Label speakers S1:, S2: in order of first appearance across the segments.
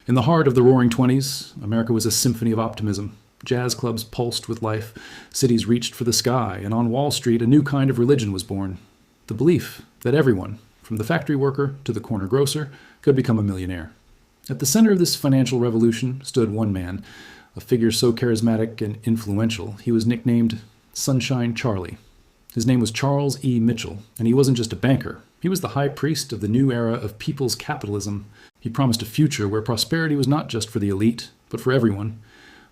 S1: In the heart of the Roaring Twenties, America was a symphony of optimism. Jazz clubs pulsed with life, cities reached for the sky, and on Wall Street a new kind of religion was born. The belief that everyone, from the factory worker to the corner grocer, could become a millionaire. At the center of this financial revolution stood one man, a figure so charismatic and influential he was nicknamed Sunshine Charlie. His name was Charles E. Mitchell, and he wasn't just a banker. He was the high priest of the new era of people's capitalism. He promised a future where prosperity was not just for the elite, but for everyone.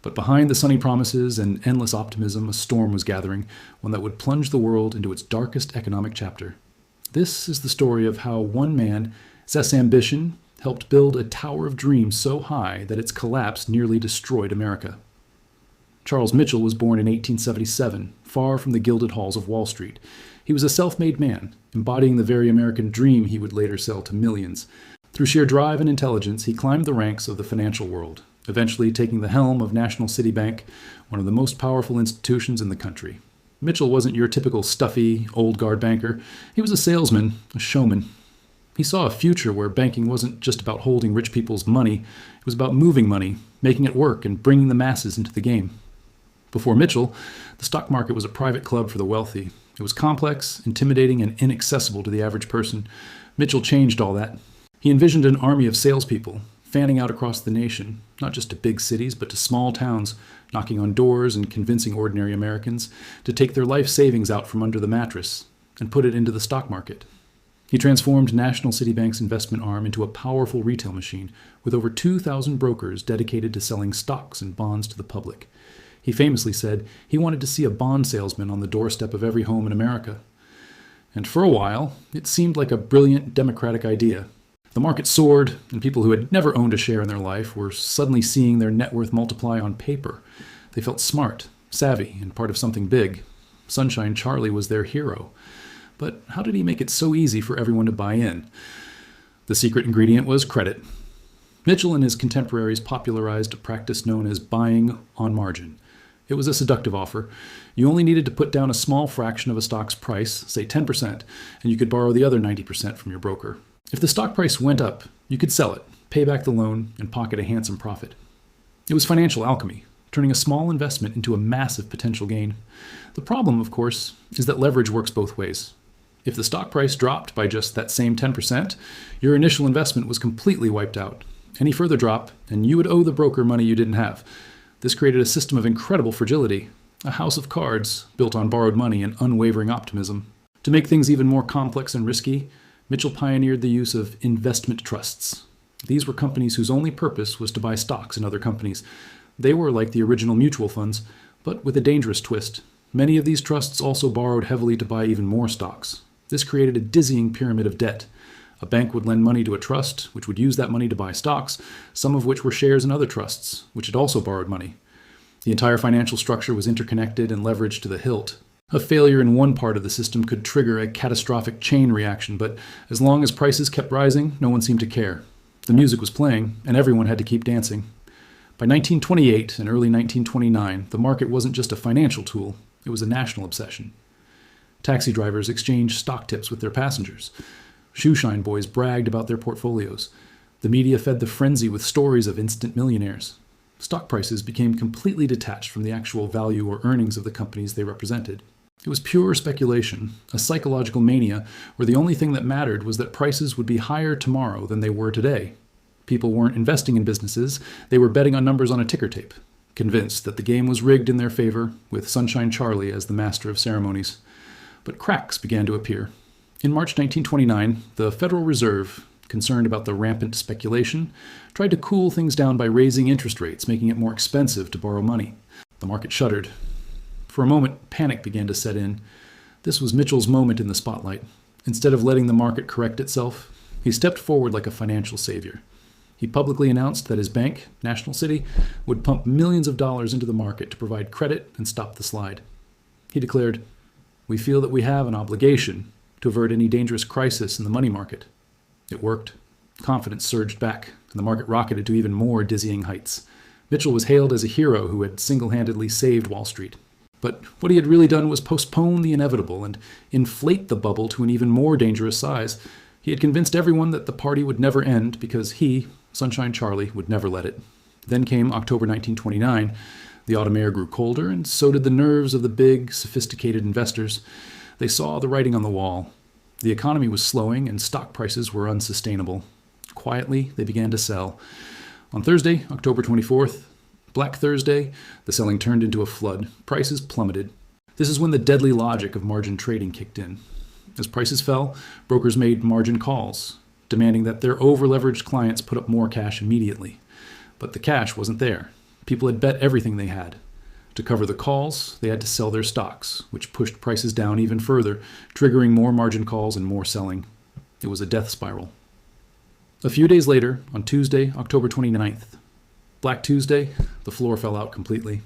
S1: But behind the sunny promises and endless optimism, a storm was gathering, one that would plunge the world into its darkest economic chapter. This is the story of how one man's ambition helped build a tower of dreams so high that its collapse nearly destroyed America. Charles Mitchell was born in 1877, far from the gilded halls of Wall Street. He was a self-made man, embodying the very American dream he would later sell to millions. Through sheer drive and intelligence, he climbed the ranks of the financial world, eventually taking the helm of National City Bank, one of the most powerful institutions in the country. Mitchell wasn't your typical stuffy, old-guard banker. He was a salesman, a showman. He saw a future where banking wasn't just about holding rich people's money. It was about moving money, making it work, and bringing the masses into the game. Before Mitchell, the stock market was a private club for the wealthy. It was complex, intimidating, and inaccessible to the average person. Mitchell changed all that. He envisioned an army of salespeople, fanning out across the nation, not just to big cities, but to small towns, knocking on doors and convincing ordinary Americans to take their life savings out from under the mattress and put it into the stock market. He transformed National City Bank's investment arm into a powerful retail machine with over 2,000 brokers dedicated to selling stocks and bonds to the public. He famously said he wanted to see a bond salesman on the doorstep of every home in America. And for a while, it seemed like a brilliant democratic idea. The market soared, and people who had never owned a share in their life were suddenly seeing their net worth multiply on paper. They felt smart, savvy, and part of something big. Sunshine Charlie was their hero. But how did he make it so easy for everyone to buy in? The secret ingredient was credit. Mitchell and his contemporaries popularized a practice known as buying on margin. It was a seductive offer. You only needed to put down a small fraction of a stock's price, say 10%, and you could borrow the other 90% from your broker. If the stock price went up, you could sell it, pay back the loan, and pocket a handsome profit. It was financial alchemy, turning a small investment into a massive potential gain. The problem, of course, is that leverage works both ways. If the stock price dropped by just that same 10%, your initial investment was completely wiped out. Any further drop, and you would owe the broker money you didn't have. This created a system of incredible fragility, a house of cards built on borrowed money and unwavering optimism. To make things even more complex and risky, Mitchell pioneered the use of investment trusts. These were companies whose only purpose was to buy stocks in other companies. They were like the original mutual funds, but with a dangerous twist. Many of these trusts also borrowed heavily to buy even more stocks. This created a dizzying pyramid of debt. A bank would lend money to a trust, which would use that money to buy stocks, some of which were shares in other trusts, which had also borrowed money. The entire financial structure was interconnected and leveraged to the hilt. A failure in one part of the system could trigger a catastrophic chain reaction, but as long as prices kept rising, no one seemed to care. The music was playing, and everyone had to keep dancing. By 1928 and early 1929, the market wasn't just a financial tool, it was a national obsession. Taxi drivers exchanged stock tips with their passengers. Shoeshine boys bragged about their portfolios. The media fed the frenzy with stories of instant millionaires. Stock prices became completely detached from the actual value or earnings of the companies they represented. It was pure speculation, a psychological mania where the only thing that mattered was that prices would be higher tomorrow than they were today. People weren't investing in businesses, they were betting on numbers on a ticker tape, convinced that the game was rigged in their favor, with Sunshine Charlie as the master of ceremonies. But cracks began to appear. In March 1929, the Federal Reserve, concerned about the rampant speculation, tried to cool things down by raising interest rates, making it more expensive to borrow money. The market shuddered. For a moment, panic began to set in. This was Mitchell's moment in the spotlight. Instead of letting the market correct itself, he stepped forward like a financial savior. He publicly announced that his bank, National City, would pump millions of dollars into the market to provide credit and stop the slide. He declared, "We feel that we have an obligation to avert any dangerous crisis in the money market." It worked. Confidence surged back, and the market rocketed to even more dizzying heights. Mitchell was hailed as a hero who had single-handedly saved Wall Street. But what he had really done was postpone the inevitable and inflate the bubble to an even more dangerous size. He had convinced everyone that the party would never end because he, Sunshine Charlie would never let it. Then came October 1929. The autumn air grew colder, and so did the nerves of the big, sophisticated investors. They saw the writing on the wall. The economy was slowing, and stock prices were unsustainable. Quietly, they began to sell. On Thursday, October 24th, Black Thursday, the selling turned into a flood. Prices plummeted. This is when the deadly logic of margin trading kicked in. As prices fell, brokers made margin calls, demanding that their over-leveraged clients put up more cash immediately. But the cash wasn't there. People had bet everything they had. To cover the calls, they had to sell their stocks, which pushed prices down even further, triggering more margin calls and more selling. It was a death spiral. A few days later, on Tuesday, October 29th, Black Tuesday, the floor fell out completely.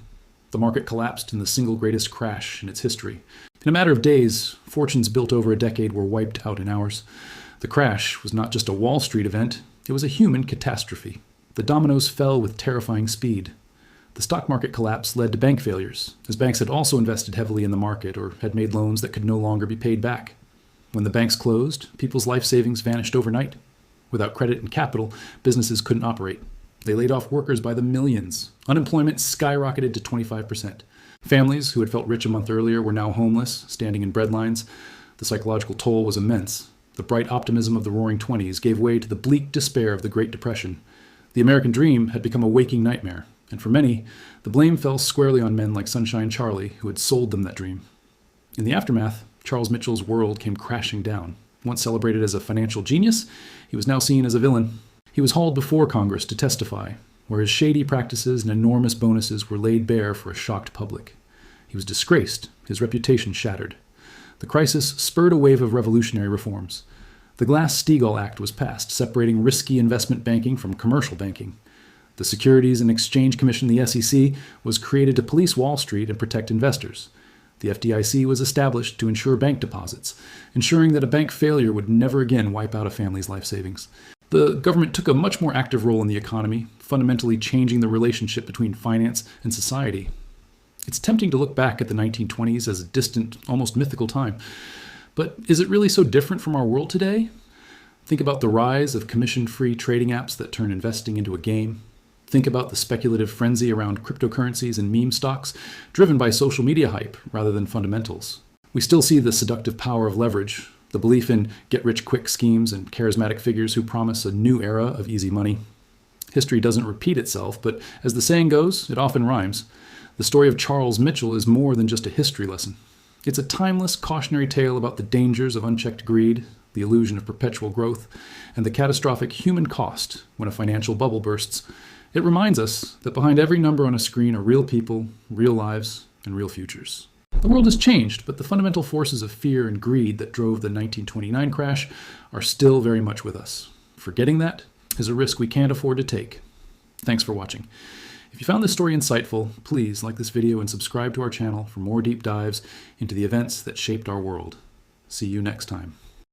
S1: The market collapsed in the single greatest crash in its history. In a matter of days, fortunes built over a decade were wiped out in hours. The crash was not just a Wall Street event, it was a human catastrophe. The dominoes fell with terrifying speed. The stock market collapse led to bank failures, as banks had also invested heavily in the market or had made loans that could no longer be paid back. When the banks closed, people's life savings vanished overnight. Without credit and capital, businesses couldn't operate. They laid off workers by the millions. Unemployment skyrocketed to 25%. Families who had felt rich a month earlier were now homeless, standing in breadlines. The psychological toll was immense. The bright optimism of the Roaring Twenties gave way to the bleak despair of the Great Depression. The American dream had become a waking nightmare. And for many, the blame fell squarely on men like Sunshine Charlie, who had sold them that dream. In the aftermath, Charles Mitchell's world came crashing down. Once celebrated as a financial genius, he was now seen as a villain. He was hauled before Congress to testify, where his shady practices and enormous bonuses were laid bare for a shocked public. He was disgraced, his reputation shattered. The crisis spurred a wave of revolutionary reforms. The Glass-Steagall Act was passed, separating risky investment banking from commercial banking. The Securities and Exchange Commission, the SEC, was created to police Wall Street and protect investors. The FDIC was established to insure bank deposits, ensuring that a bank failure would never again wipe out a family's life savings. The government took a much more active role in the economy, fundamentally changing the relationship between finance and society. It's tempting to look back at the 1920s as a distant, almost mythical time. But is it really so different from our world today? Think about the rise of commission-free trading apps that turn investing into a game. Think about the speculative frenzy around cryptocurrencies and meme stocks, driven by social media hype rather than fundamentals. We still see the seductive power of leverage, the belief in get-rich-quick schemes and charismatic figures who promise a new era of easy money. History doesn't repeat itself, but as the saying goes, it often rhymes. The story of Charles Mitchell is more than just a history lesson. It's a timeless cautionary tale about the dangers of unchecked greed, the illusion of perpetual growth, and the catastrophic human cost when a financial bubble bursts. It reminds us that behind every number on a screen are real people, real lives, and real futures. The world has changed, but the fundamental forces of fear and greed that drove the 1929 crash are still very much with us. Forgetting that is a risk we can't afford to take. Thanks for watching. If you found this story insightful, please like this video and subscribe to our channel for more deep dives into the events that shaped our world. See you next time.